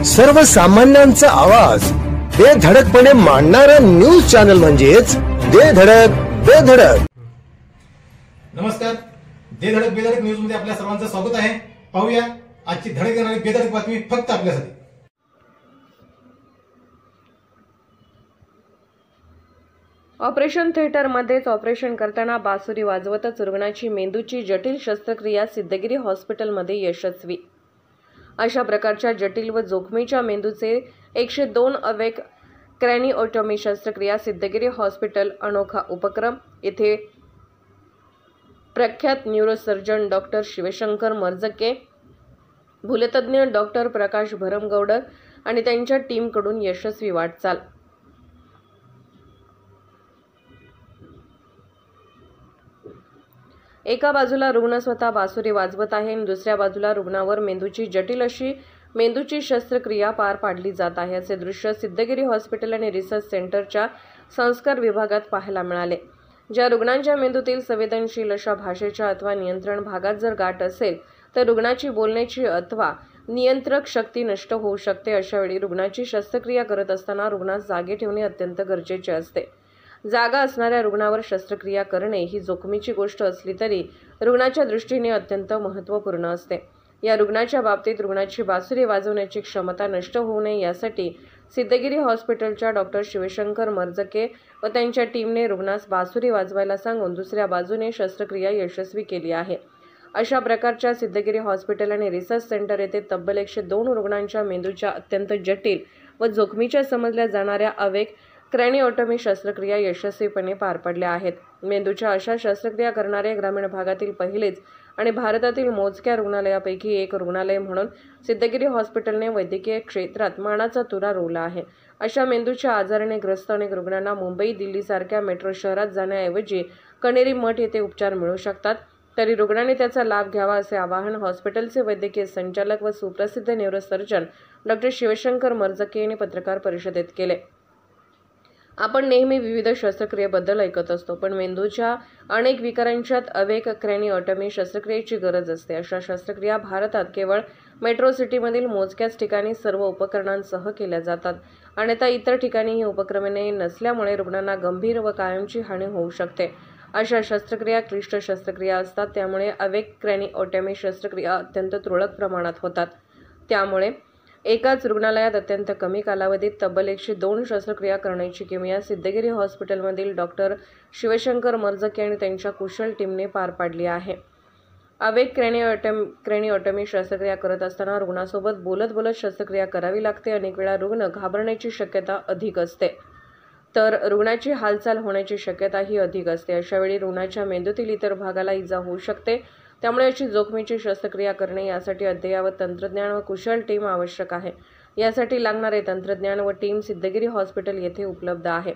सर्वसामान्यांचा आवाज बेधडकपणे मांडणारा न्यूज चॅनल म्हणजेच बेधडक बेधडक. नमस्कार, बेधडक बेधडक न्यूज मध्ये आपल्या सर्वांचं स्वागत आहे. पाहूया आजची धडक देणारी बेधडक बातमी फक्त आपल्यासाठी. ऑपरेशन थिएटरमध्येच ऑपरेशन करताना बासुरी वाजवतच रुग्णाची मेंदूची जटिल शस्त्रक्रिया सिद्धगिरी हॉस्पिटलमध्ये यशस्वी. अशा प्रकारच्या जटिल व जोखमीच्या मेंदूचे 102 अवेक क्रॅनिओटॉमी शस्त्रक्रिया सिद्धगिरी हॉस्पिटल अनोखा उपक्रम. येथे प्रख्यात न्यूरोसर्जन डॉक्टर शिवशंकर मर्जके, भूलतज्ञ डॉक्टर प्रकाश भरमगौडर आणि त्यांच्या टीमकडून यशस्वी वाटचाल. एका बाजूला रुग्ण स्वतः बासुरी वाजवत आहे आणि दुसऱ्या बाजूला रुग्णावर मेंदूची जटिल अशी मेंदूची शस्त्रक्रिया पार पाडली जात आहे. असे दृश्य सिद्धगिरी हॉस्पिटल आणि रिसर्च सेंटरच्या संस्कार विभागात पाहायला मिळाले. ज्या रुग्णांच्या मेंदूतील संवेदनशील अशा भाषेच्या अथवा नियंत्रण भागात जर गाठ असेल तर रुग्णाची बोलण्याची अथवा नियंत्रक शक्ती नष्ट होऊ शकते. अशा वेळी रुग्णाची शस्त्रक्रिया करत असताना रुग्णास जागे ठेवणे अत्यंत गरजेचे असते. जागा असणाऱ्या रुग्णावर शस्त्रक्रिया करणे ही जोखमीची गोष्ट असली तरी रुग्णाच्या दृष्टीने अत्यंत महत्त्वपूर्ण असते. या रुग्णाच्या बाबतीत रुग्णाची बासुरी वाजवण्याची क्षमता नष्ट होऊ नये यासाठी सिद्धगिरी हॉस्पिटलच्या डॉक्टर शिवशंकर मर्जके व त्यांच्या टीमने रुग्णास बासुरी वाजवायला सांगून दुसऱ्या बाजूने शस्त्रक्रिया यशस्वी केली आहे. अशा प्रकारच्या सिद्धगिरी हॉस्पिटल आणि रिसर्च सेंटर येथे तब्बल 102 रुग्णांच्या मेंदूच्या अत्यंत जटिल व जोखमीच्या समजल्या जाणाऱ्या अवेक क्रॅनिओटॉमी शस्त्रक्रिया यशस्वीपणे पार पडल्या आहेत. मेंदूच्या अशा शस्त्रक्रिया करणारे ग्रामीण भागातील पहिलेच आणि भारतातील मोजक्या रुग्णालयापैकी एक रुग्णालय म्हणून सिद्धगिरी हॉस्पिटलने वैद्यकीय क्षेत्रात मानाचा तुरा रोवला आहे. अशा मेंदूच्या आजाराने ग्रस्त अनेक रुग्णांना मुंबई, दिल्लीसारख्या मेट्रो शहरात जाण्याऐवजी कणेरी मठ येथे उपचार मिळू शकतात. तरी रुग्णांनी त्याचा लाभ घ्यावा असे आवाहन हॉस्पिटलचे वैद्यकीय संचालक व सुप्रसिद्ध न्यूरोसर्जन डॉक्टर शिवशंकर मर्जके यांनी पत्रकार परिषदेत केले. आपण नेहमी विविध शस्त्रक्रियेबद्दल ऐकत असतो, पण मेंदूच्या अनेक विकारांच्यात अवेक क्रॅनिओटॉमी शस्त्रक्रियेची गरज असते. अशा शस्त्रक्रिया भारतात केवळ मेट्रो सिटीमधील मोजक्याच ठिकाणी सर्व उपकरणांसह केल्या जातात. अन्यथा इतर ठिकाणी ही उपक्रमे नसल्यामुळे रुग्णांना गंभीर व कायमची हानी होऊ शकते. अशा शस्त्रक्रिया क्लिष्ट शस्त्रक्रिया असतात, त्यामुळे अवेक क्रॅनिओटॉमी शस्त्रक्रिया अत्यंत तुरळक प्रमाणात होतात. त्यामुळे एकाच रुग्णालयात अत्यंत कमी कालावधीत तब्बल 102 शस्त्रक्रिया करण्याची किमया सिद्धगिरी हॉस्पिटलमधील डॉक्टर शिवशंकर मर्जके आणि त्यांच्या कुशल टीमने पार पाडली आहे. अवेक क्रॅनिओटॉमी शस्त्रक्रिया करत असताना रुग्णासोबत बोलत बोलत शस्त्रक्रिया करावी लागते. अनेक वेळा रुग्ण घाबरण्याची शक्यता अधिक असते, तर रुग्णाची हालचाल होण्याची शक्यताही अधिक असते. अशावेळी रुग्णाच्या मेंदूतील इतर भागाला इजा होऊ शकते. त्यामुळे अशी जोखमीची शस्त्रक्रिया करणे यासाठी अद्ययावत तंत्रज्ञान व कुशल टीम आवश्यक आहे. यासाठी लागणारे तंत्रज्ञान व टीम सिद्धगिरी हॉस्पिटल येथे उपलब्ध आहे.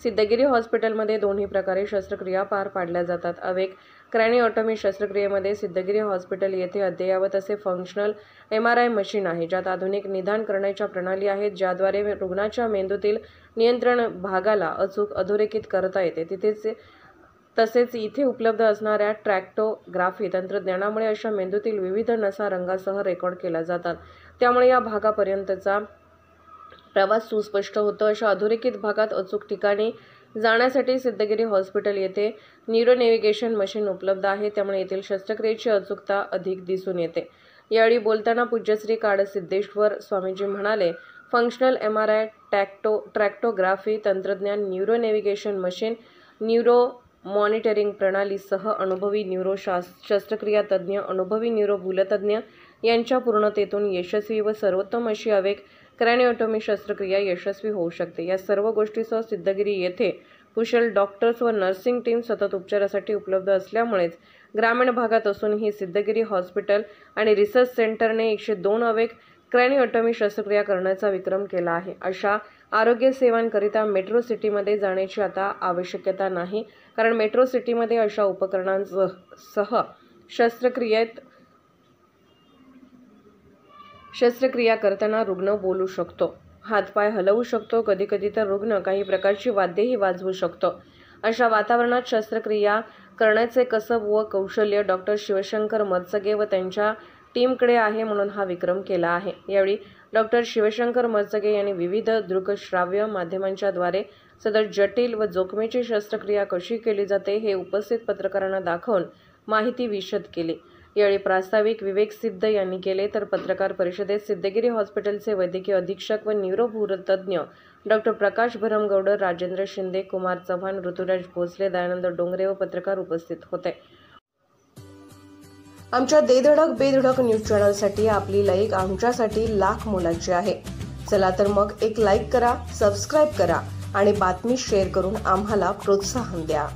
सिद्धगिरी हॉस्पिटलमध्ये दोन्ही प्रकारे शस्त्रक्रिया पार पाडल्या जातात. अवेक क्रॅनिओटॉमी शस्त्रक्रियेमध्ये सिद्धगिरी हॉस्पिटल येथे अद्ययावत असे फंक्शनल MRI मशीन आहे, ज्यात आधुनिक निदान करण्याच्या प्रणाली आहेत, ज्याद्वारे रुग्णाच्या मेंदूतील नियंत्रण भागाला अचूक अधोरेखित करता येते. तसेच इथे उपलब्ध असणाऱ्या ट्रॅक्टोग्राफी तंत्रज्ञानामुळे अशा मेंदूतील विविध नसा रंगासह रेकॉर्ड केल्या जातात. त्यामुळे या भागापर्यंतचा प्रवास सुस्पष्ट होतो. अशा अधोरेखित भागात अचूक ठिकाणी जाण्यासाठी सिद्धगिरी हॉस्पिटल येथे न्यूरो नेव्हिगेशन मशीन उपलब्ध आहे. त्यामुळे येथील शस्त्रक्रियेची अचूकता अधिक दिसून येते. यावेळी बोलताना पूज्यश्री काडसिद्धेश्वर स्वामीजी म्हणाले, फंक्शनल MRI, ट्रॅक्टोग्राफी तंत्रज्ञान, neuro navigation machine, neuro monitoring प्रणालीसह अनुभवी न्यूरो शस्त्रक्रिया तज्ज्ञ, अनुभवी न्यूरो भूलतज्ञ यांच्या पूर्णतेतून यशस्वी व सर्वोत्तम अशी अवेक क्रॅनिओटॉमी शस्त्रक्रिया यशस्वी होऊ शकते. या सर्व गोष्टीसह सिद्धगिरी येथे कुशल डॉक्टर्स व नर्सिंग टीम सतत उपचारासाठी उपलब्ध असल्यामुळेच ग्रामीण भागात असूनही सिद्धगिरी हॉस्पिटल आणि रिसर्च सेंटरने 102 अवेक क्रॅनिओटॉमी शस्त्रक्रिया करण्याचा विक्रम केला आहे. अशा आरोग्य सेवांकरिता मेट्रो सिटीमध्ये जाण्याची आता आवश्यकता नाही, कारण मेट्रो सिटीमध्ये अशा उपकरणांसह शस्त्रक्रिया करताना रुग्ण बोलू शकतो, हातपाय हलवू शकतो, कधीकधी तर रुग्ण काही प्रकारची वाद्येही वाजवू शकतो. अशा वातावरणात शस्त्रक्रिया करण्याचे कसब व कौशल्य डॉक्टर शिवशंकर मर्जके व त्यांच्या टीमकडे आहे म्हणून हा विक्रम केला आहे। यावेळी डॉक्टर शिवशंकर मरचगे यांनी विविध दृकश्राव्य माध्यमांच्या द्वारे सदर जटिल व जोखमीची शस्त्रक्रिया कशी केली जाते हे उपस्थित पत्रकारांना दाखवून माहिती विशद केली। यावेळी प्रास्ताविक विवेक सिद्ध यांनी केले, तर पत्रकार परिषदेत सिद्धगिरी हॉस्पिटलचे वैद्यकीय अधीक्षक व न्यूरोभूतज्ञ डॉक्टर प्रकाश भरमगौडर, राजेंद्र शिंदे, कुमार चव्हाण, ऋतुराज भोसले, दयानंद डोंगरे व पत्रकार उपस्थित होते। आमच्या दे धडक बेधडक न्यूज चॅनलसाठी आपली लाईक आमच्यासाठी लाख मोलाची आहे। चला तर मग एक लाईक करा, सबस्क्राईब करा आणि बातमी शेअर करून आम्हाला प्रोत्साहन द्या।